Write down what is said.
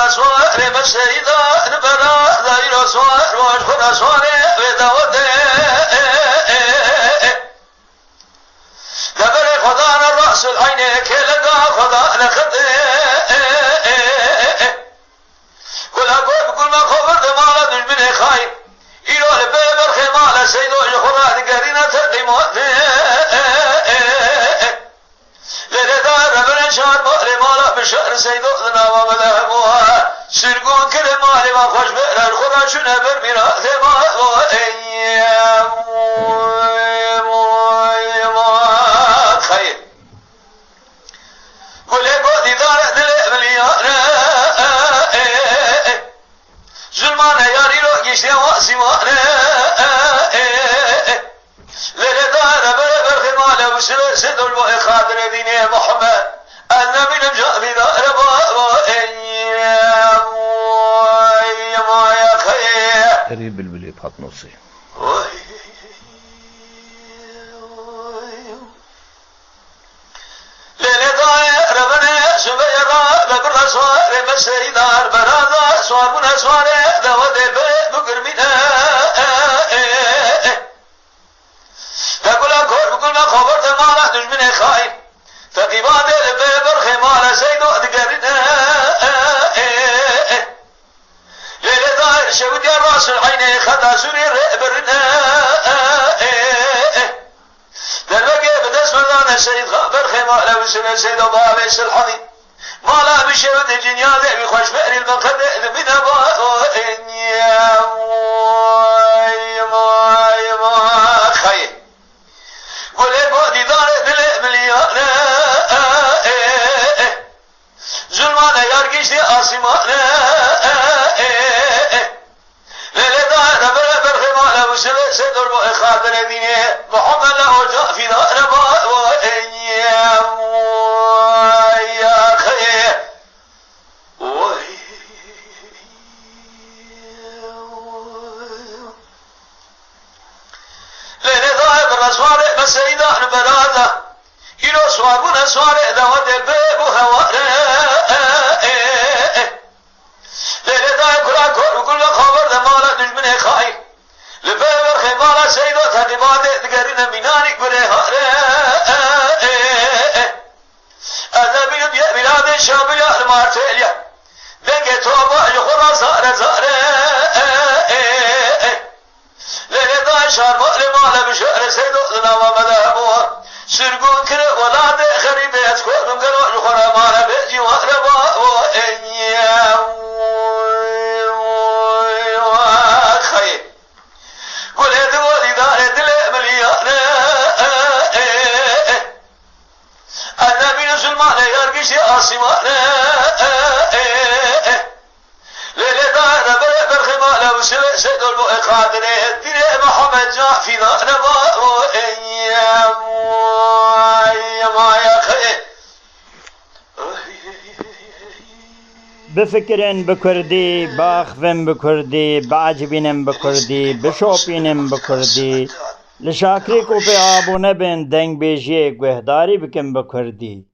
خدا سواره مسیدا نبرا دایرا سوار واش خدا سواره وداوده دبر خدا الراس العين كلدا خدا نخد كل ما خبرت مال دشمن خاين إلى الباب خمال سيدو خدا دقرينا تقيمات لردار ربنا شار مالا بشار سيدو ذنابا مذهبوها سرقون كل مالي ما خوش بئر الخدا شنه برميرات ما خير قل قد دارت الابليانا ظلمانا ياري رو گشته واسمانا لردار برخي مالا بسر سدو البوء خاطر دين محمد النبي نمجا بدار بابا ما يا خير قريب البلي بحط نصي سوار مسيدار برادا سوار من سوار داود بقر منا تقول كل ما خبرت مالا دشمن خاين فقيبان البيبر خمال سيدو دقرنا ليلة داير شود يا راس العين خدا سوري برنا دلوقي بدس مدانا سيد خبر خمال وسنة سيدو بابيس الحضيب مالا بشود الدنيا ذي بخوش بئر المقد من ما خير قل بودي دارت الامليانا ظلمانا يارقشتي آسمانا للدار برخي مالا وسلة سدر خاطر دينه محمد له جاء في دار سواره مسیدان برادا اینو سوارون سواره داود الباب هواره لردای کلا کل خبر دمالا دشمن خاین لباب خمالا سیدو تقیبات دگرین مینانی گره هاره ادبی بلاد شامل المارتیلیا دنگ توبا یخورا زاره لردای شارمال مال بشار سيدو ذنوا مذهبوها سرقون كره ولاد خريبات كورم قروا يخرا مالا بيجي وقربا خير قل هدو لدارة الامليانا النبي سلمان يرقش آسمانا للدار برخي مالا وسلة سيدو البوء قادر دين محمد جاء في دار ما يا خير بفكرن بكردي باخفن بكردي بعجبين بكردي بشوبين بكردي لشاكري کو پہ آبو نبن دنگ بیجیے گوہداری بکن بکردی